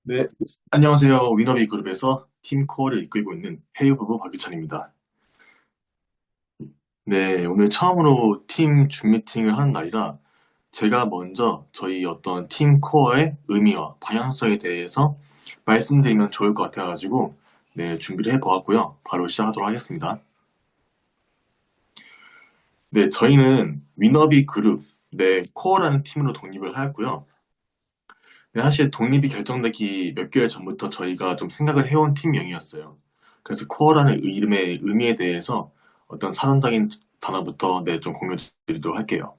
네, 안녕하세요. 위너비 그룹에서 팀 코어를 이끌고 있는 해유 부부 박유찬입니다. 네, 오늘 처음으로 팀 줌 미팅을 하는 날이라 제가 먼저 저희 어떤 팀 코어의 의미와 방향성에 대해서 말씀드리면 좋을 것 같아가지고 네, 준비를 해보았고요. 바로 시작하도록 하겠습니다. 네, 저희는 위너비 그룹, 네, 코어라는 팀으로 독립을 하였고요. 네, 사실 독립이 결정되기 몇 개월 전부터 저희가 좀 생각을 해온 팀명이었어요. 그래서 코어라는 이름의 의미에 대해서 어떤 사전적인 단어부터 네, 좀 공유 드리도록 할게요.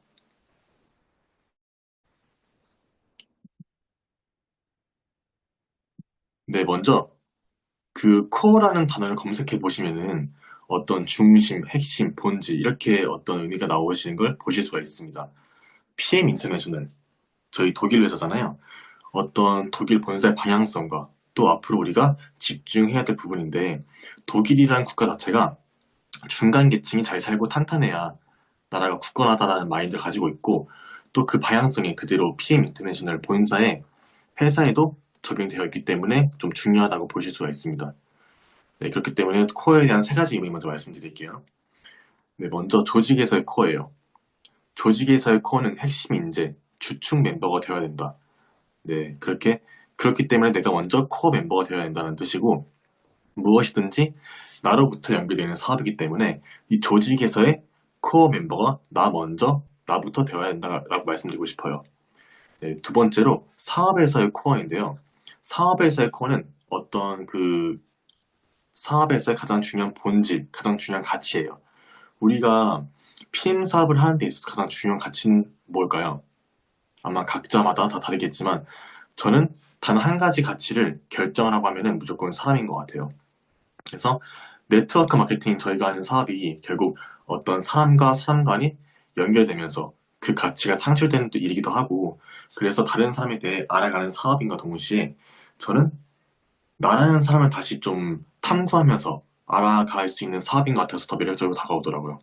네, 먼저 그 코어라는 단어를 검색해 보시면은 어떤 중심, 핵심, 본질 이렇게 어떤 의미가 나오시는 걸 보실 수가 있습니다. PM 인터내셔널, 저희 독일 회사잖아요. 어떤 독일 본사의 방향성과 또 앞으로 우리가 집중해야 될 부분인데 독일이라는 국가 자체가 중간 계층이 잘 살고 탄탄해야 나라가 굳건하다라는 마인드를 가지고 있고 또 그 방향성이 그대로 PM 인터내셔널 본사의 회사에도 적용되어 있기 때문에 좀 중요하다고 보실 수가 있습니다. 네, 그렇기 때문에 코어에 대한 세 가지 의미 먼저 말씀드릴게요. 네, 먼저 조직에서의 코어예요. 조직에서의 코어는 핵심 인재, 주축 멤버가 되어야 된다. 네, 그렇기 때문에 내가 먼저 코어 멤버가 되어야 된다는 뜻이고 무엇이든지 나로부터 연결되는 사업이기 때문에 이 조직에서의 코어 멤버가 나부터 되어야 된다라고 말씀드리고 싶어요. 네, 두 번째로 사업에서의 코어인데요. 사업에서의 코어는 어떤 그 사업에서의 가장 중요한 본질, 가장 중요한 가치예요. 우리가 PM 사업을 하는 데 있어서 가장 중요한 가치는 뭘까요? 아마 각자마다 다 다르겠지만 저는 단 한 가지 가치를 결정하라고 하면은 무조건 사람인 것 같아요. 그래서 네트워크 마케팅 저희가 하는 사업이 결국 어떤 사람과 사람 간이 연결되면서 그 가치가 창출되는 또 일이기도 하고 그래서 다른 사람에 대해 알아가는 사업인과 동시에 저는 나라는 사람을 다시 좀 탐구하면서 알아갈 수 있는 사업인 것 같아서 더 매력적으로 다가오더라고요.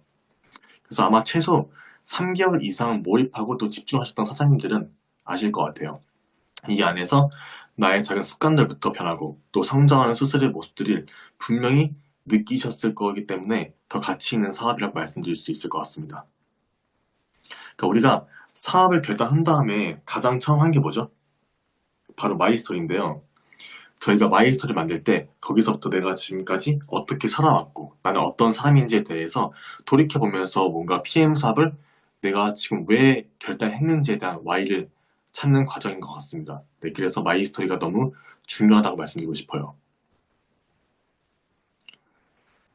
그래서 아마 최소 3개월 이상 몰입하고 또 집중하셨던 사장님들은 아실 것 같아요. 이 안에서 나의 작은 습관들부터 변하고 또 성장하는 스스로의 모습들을 분명히 느끼셨을 거기 때문에 더 가치 있는 사업이라고 말씀드릴 수 있을 것 같습니다. 그러니까 우리가 사업을 결단한 다음에 가장 처음 한 게 뭐죠? 바로 마이스토리인데요. 저희가 마이스토리 만들 때 거기서부터 내가 지금까지 어떻게 살아왔고 나는 어떤 사람인지에 대해서 돌이켜보면서 뭔가 PM 사업을 내가 지금 왜 결단했는지에 대한 Y를 찾는 과정인 것 같습니다. 네, 그래서 마이스토리가 너무 중요하다고 말씀드리고 싶어요.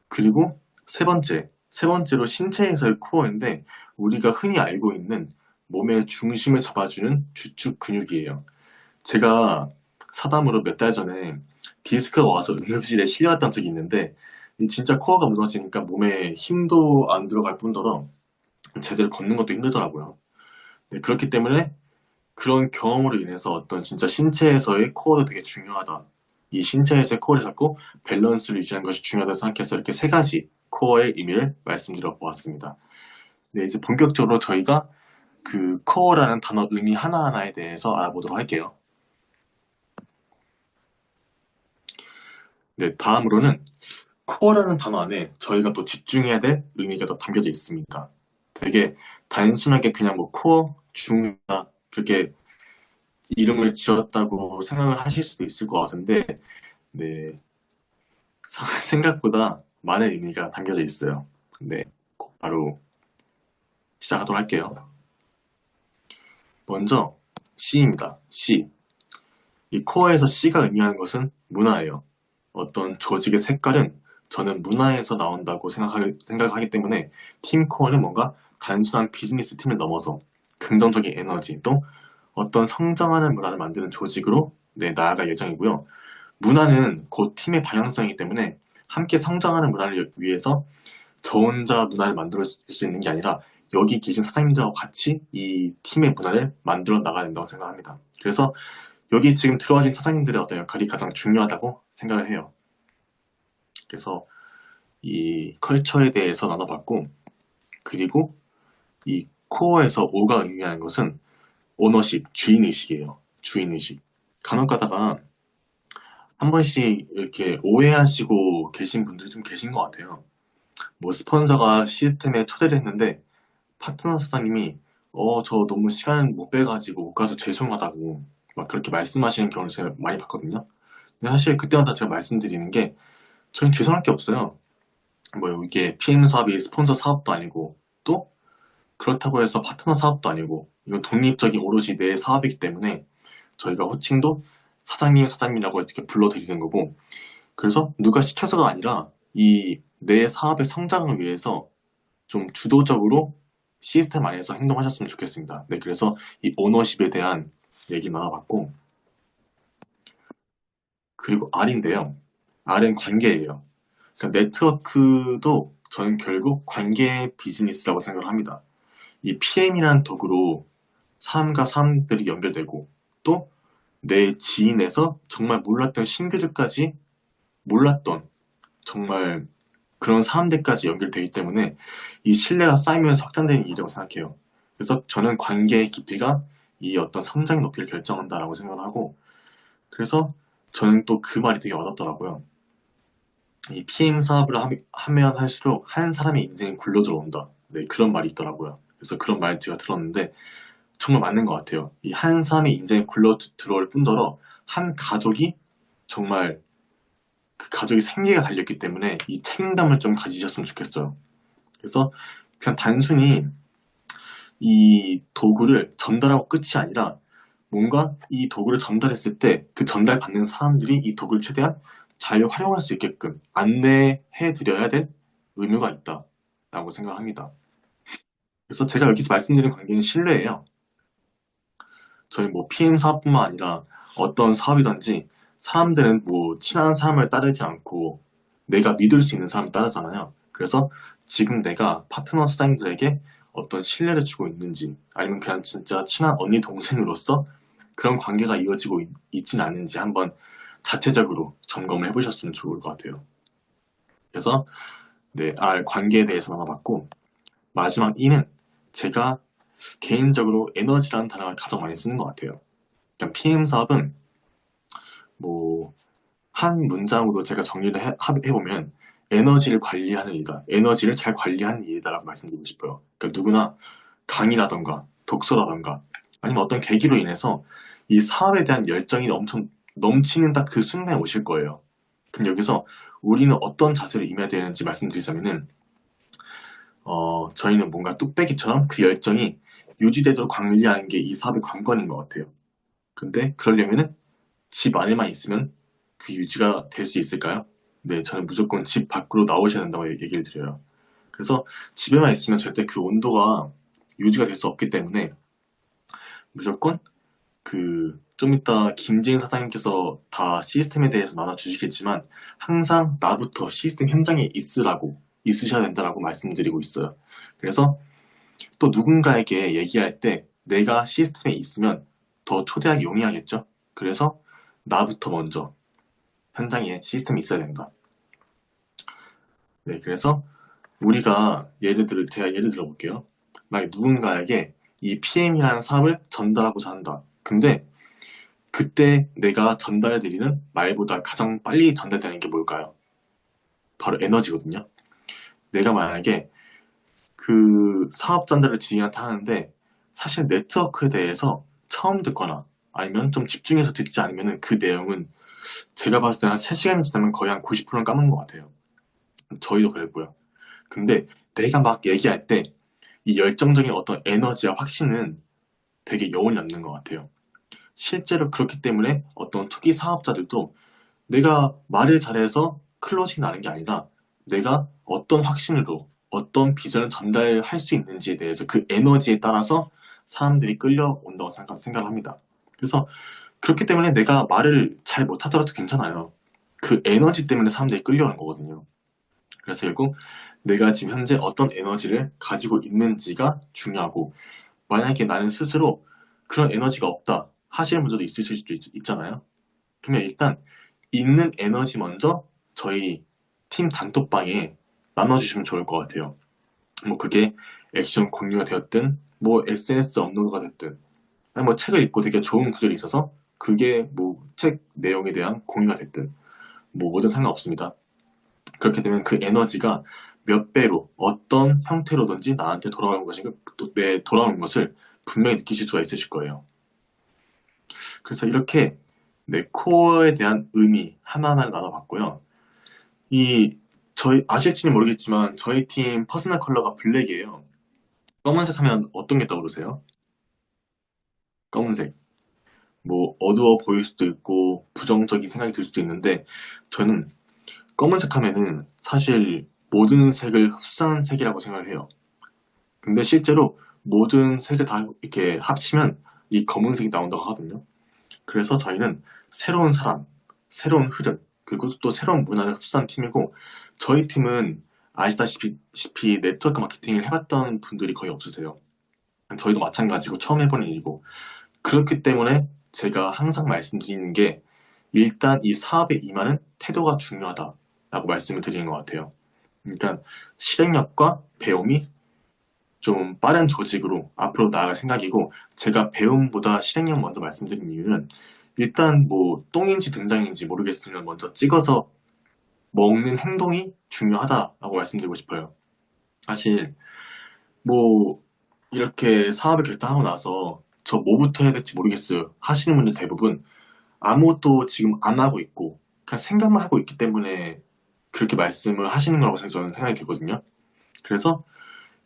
그리고 세 번째로 신체에서의 코어인데 우리가 흔히 알고 있는 몸의 중심을 잡아주는 주축 근육이에요. 제가 사담으로 몇 달 전에 디스크가 와서 응급실에 실려왔던 적이 있는데 진짜 코어가 무너지니까 몸에 힘도 안 들어갈 뿐더러 제대로 걷는 것도 힘들더라고요. 네, 그렇기 때문에 그런 경험으로 인해서 어떤 진짜 신체에서의 코어도 되게 중요하다. 이 신체에서의 코어를 잡고 밸런스를 유지하는 것이 중요하다 생각해서 이렇게 세 가지 코어의 의미를 말씀드려 보았습니다. 네, 이제 본격적으로 저희가 그 코어라는 단어 의미 하나하나에 대해서 알아보도록 할게요. 네, 다음으로는 코어라는 단어 안에 저희가 또 집중해야 될 의미가 더 담겨져 있습니다. 되게 단순하게 그냥 뭐 코어, 중이다 그렇게 이름을 지었다고 생각을 하실 수도 있을 것 같은데 네, 생각보다 많은 의미가 담겨져 있어요. 네, 바로 시작하도록 할게요. 먼저 C입니다. C. 이 코어에서 C가 의미하는 것은 문화예요. 어떤 조직의 색깔은 저는 문화에서 나온다고 생각을 하기 때문에 팀 코어는 뭔가 단순한 비즈니스 팀을 넘어서 긍정적인 에너지 또 어떤 성장하는 문화를 만드는 조직으로 네, 나아갈 예정이고요. 문화는 곧 팀의 방향성이기 때문에 함께 성장하는 문화를 위해서 저 혼자 문화를 만들 수 있는 게 아니라 여기 계신 사장님들하고 같이 이 팀의 문화를 만들어 나가야 된다고 생각합니다. 그래서 여기 지금 들어와진 사장님들의 어떤 역할이 가장 중요하다고 생각을 해요. 그래서 이 컬처에 대해서 나눠봤고, 그리고 이 코어에서 오가 의미하는 것은 오너십, 주인의식이에요. 주인의식. 간혹 가다가 한 번씩 이렇게 오해하시고 계신 분들이 좀 계신 것 같아요. 뭐 스폰서가 시스템에 초대를 했는데 파트너 사장님이 저 너무 시간 못 빼가지고 못 가서 죄송하다고 막 그렇게 말씀하시는 경우를 제가 많이 봤거든요. 근데 사실 그때마다 제가 말씀드리는 게 저는 죄송할 게 없어요. 뭐 이게 PM 사업이 스폰서 사업도 아니고 또 그렇다고 해서 파트너 사업도 아니고 이건 독립적인 오로지 내 사업이기 때문에 저희가 호칭도 사장님이라고 이렇게 불러드리는 거고 그래서 누가 시켜서가 아니라 이 내 사업의 성장을 위해서 좀 주도적으로 시스템 안에서 행동하셨으면 좋겠습니다. 네, 그래서 이 오너십에 대한 얘기 나눠봤고 그리고 R인데요. R은 관계예요. 그러니까 네트워크도 저는 결국 관계 비즈니스라고 생각을 합니다. 이 PM이라는 도구로 사람과 사람들이 연결되고 또 내 지인에서 정말 몰랐던 신규들까지 몰랐던 정말 그런 사람들까지 연결되기 때문에 이 신뢰가 쌓이면서 확장되는 일이라고 생각해요. 그래서 저는 관계의 깊이가 이 어떤 성장의 높이를 결정한다라고 생각을 하고 그래서 저는 또 그 말이 되게 와닿더라고요. 이 PM 사업을 하면 할수록 한 사람의 인생이 굴러 들어온다. 네, 그런 말이 있더라고요. 그래서 그런 말 제가 들었는데 정말 맞는 것 같아요. 이 한 사람의 인생에 굴러 들어올 뿐더러 한 가족이 정말 그 가족이 생계가 달렸기 때문에 이 책임감을 좀 가지셨으면 좋겠어요. 그래서 그냥 단순히 이 도구를 전달하고 끝이 아니라 뭔가 이 도구를 전달했을 때 그 전달받는 사람들이 이 도구를 최대한 잘 활용할 수 있게끔 안내해 드려야 될 의무가 있다라고 생각합니다. 그래서 제가 여기서 말씀드린 관계는 신뢰예요. 저희 뭐 PM 사업뿐만 아니라 어떤 사업이든지 사람들은 뭐 친한 사람을 따르지 않고 내가 믿을 수 있는 사람을 따르잖아요. 그래서 지금 내가 파트너 사장님들에게 어떤 신뢰를 주고 있는지 아니면 그냥 진짜 친한 언니 동생으로서 그런 관계가 이어지고 있지는 않은지 한번 자체적으로 점검을 해보셨으면 좋을 것 같아요. 그래서 네, R 관계에 대해서 나눠봤고 마지막 E는 제가 개인적으로 에너지라는 단어를 가장 많이 쓰는 것 같아요. 그러니까 PM 사업은 뭐 한 문장으로 제가 정리를 해보면 에너지를 관리하는 일이다. 에너지를 잘 관리하는 일이다라고 말씀드리고 싶어요. 그러니까 누구나 강의라던가 독서라던가 아니면 어떤 계기로 인해서 이 사업에 대한 열정이 엄청 넘치는 딱 그 순간에 오실 거예요. 그럼 여기서 우리는 어떤 자세로 임해야 되는지 말씀드리자면은 저희는 뭔가 뚝배기처럼 그 열정이 유지되도록 관리하는 게 이 사업의 관건인 것 같아요. 근데 그러려면은 집 안에만 있으면 그 유지가 될 수 있을까요? 네, 저는 무조건 집 밖으로 나오셔야 된다고 얘기를 드려요. 그래서 집에만 있으면 절대 그 온도가 유지가 될 수 없기 때문에 무조건 좀 이따 김재인 사장님께서 다 시스템에 대해서 나눠주시겠지만 항상 나부터 시스템 현장에 있으셔야 된다라고 말씀드리고 있어요. 그래서 또 누군가에게 얘기할 때 내가 시스템에 있으면 더 초대하기 용이하겠죠? 그래서 나부터 먼저 현장에 시스템이 있어야 된다. 네, 그래서 제가 예를 들어 볼게요. 만약 누군가에게 이 PM이라는 사업을 전달하고자 한다. 근데 그때 내가 전달해드리는 말보다 가장 빨리 전달되는 게 뭘까요? 바로 에너지거든요. 내가 만약에 그 사업 전달을 지인한테 하는데 사실 네트워크에 대해서 처음 듣거나 아니면 좀 집중해서 듣지 않으면 그 내용은 제가 봤을 때 한 3시간 지나면 거의 한 90%는 까먹은 것 같아요. 저희도 그랬고요. 근데 내가 막 얘기할 때 이 열정적인 어떤 에너지와 확신은 되게 영원히 남는 것 같아요. 실제로 그렇기 때문에 어떤 초기 사업자들도 내가 말을 잘해서 클로징 나는 게 아니라 내가 어떤 확신으로 어떤 비전을 전달할 수 있는지에 대해서 그 에너지에 따라서 사람들이 끌려온다고 생각을 합니다. 그래서 그렇기 때문에 내가 말을 잘 못하더라도 괜찮아요. 그 에너지 때문에 사람들이 끌려오는 거거든요. 그래서 결국 내가 지금 현재 어떤 에너지를 가지고 있는지가 중요하고 만약에 나는 스스로 그런 에너지가 없다 하시는 분들도 있으실 수도 있잖아요. 그러면 일단 있는 에너지 먼저 저희 팀 단톡방에 나눠주시면 좋을 것 같아요. 뭐 그게 액션 공유가 되었든 뭐 SNS 업로드가 됐든 아니 뭐 책을 읽고 되게 좋은 구절이 있어서 그게 뭐 책 내용에 대한 공유가 됐든 뭐 뭐든 상관없습니다. 그렇게 되면 그 에너지가 몇 배로 어떤 형태로든지 나한테 돌아오는 것이 또 내 돌아오는 것을 분명히 느끼실 수가 있으실 거예요. 그래서 이렇게 내 코어에 대한 의미 하나하나를 나눠봤고요. 이 저희 아실지는 모르겠지만 저희 팀 퍼스널 컬러가 블랙이에요. 검은색 하면 어떤 게 떠오르세요? 검은색. 뭐 어두워 보일 수도 있고 부정적인 생각이 들 수도 있는데 저는 검은색 하면은 사실 모든 색을 흡수하는 색이라고 생각을 해요. 근데 실제로 모든 색을 다 이렇게 합치면 이 검은색이 나온다고 하거든요. 그래서 저희는 새로운 사람, 새로운 흐름, 그리고 또 새로운 문화를 흡수한 팀이고 저희 팀은 아시다시피 네트워크 마케팅을 해봤던 분들이 거의 없으세요. 저희도 마찬가지고 처음 해보는 일이고 그렇기 때문에 제가 항상 말씀드리는 게 일단 이 사업에 임하는 태도가 중요하다라고 말씀을 드리는 것 같아요. 그러니까 실행력과 배움이 좀 빠른 조직으로 앞으로 나아갈 생각이고 제가 배움보다 실행력 먼저 말씀드린 이유는 일단 뭐 똥인지 등장인지 모르겠으면 먼저 찍어서 먹는 행동이 중요하다라고 말씀드리고 싶어요. 사실 뭐 이렇게 사업을 결단하고 나서 저 뭐부터 해야 될지 모르겠어요 하시는 분들 대부분 아무것도 지금 안 하고 있고 그냥 생각만 하고 있기 때문에 그렇게 말씀을 하시는 거라고 저는 생각이 들거든요. 그래서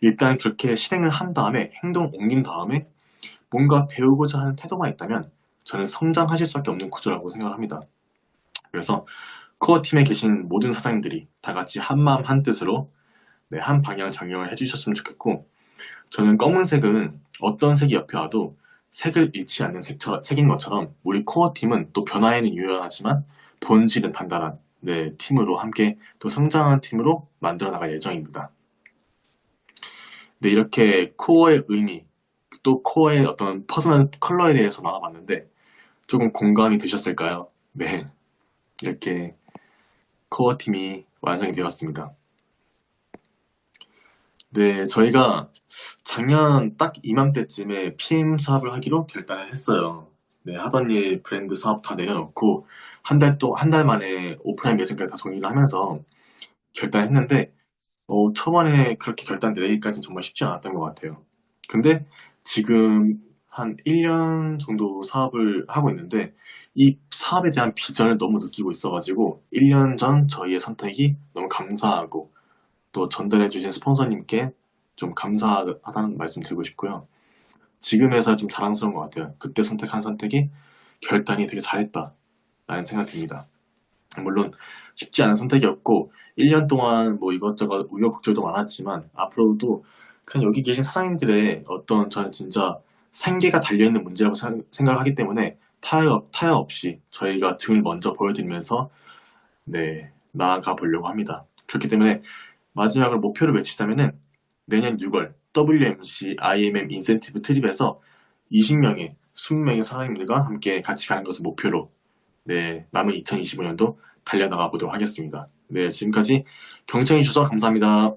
일단 그렇게 실행을 한 다음에 행동 옮긴 다음에 뭔가 배우고자 하는 태도가 있다면 저는 성장하실 수밖에 없는 구조라고 생각합니다. 그래서 코어 팀에 계신 모든 사장님들이 다 같이 한마음 한뜻으로 네, 한 방향 정형을 해주셨으면 좋겠고 저는 검은색은 어떤 색이 옆에 와도 색을 잃지 않는 색인 것처럼 우리 코어 팀은 또 변화에는 유연하지만 본질은 단단한 네, 팀으로 함께 또 성장한 팀으로 만들어 나갈 예정입니다. 네, 이렇게 코어의 의미, 또 코어의 어떤 퍼스널 컬러에 대해서 나눠봤는데 조금 공감이 되셨을까요? 네, 이렇게 코어 팀이 완성이 되었습니다. 네, 저희가 작년 딱 이맘때쯤에 PM 사업을 하기로 결단을 했어요. 네, 하던 일 브랜드 사업 다 내려놓고 한 달 만에 오프라인 매장까지 다 정리를 하면서 결단했는데 초반에 그렇게 결단 내리기까지는 정말 쉽지 않았던 것 같아요. 근데 지금 한 1년 정도 사업을 하고 있는데 이 사업에 대한 비전을 너무 느끼고 있어가지고 1년 전 저희의 선택이 너무 감사하고 또 전달해주신 스폰서님께 좀 감사하다는 말씀 드리고 싶고요. 지금에서 좀 자랑스러운 것 같아요. 그때 선택한 선택이 결단이 되게 잘했다라는 생각이 듭니다. 물론 쉽지 않은 선택이었고 1년 동안 뭐 이것저것 우여곡절도 많았지만 앞으로도 그냥 여기 계신 사장님들의 어떤 저는 진짜 생계가 달려있는 문제라고 생각을 하기 때문에 타협 없이 저희가 등을 먼저 보여드리면서 네, 나아가 보려고 합니다. 그렇기 때문에 마지막으로 목표를 외치자면은 내년 6월 WMC IMM 인센티브 트립에서 20명의 20명의 사장님들과 함께 같이 가는 것을 목표로 네, 남은 2025년도 달려나가 보도록 하겠습니다. 네, 지금까지 경청해 주셔서 감사합니다.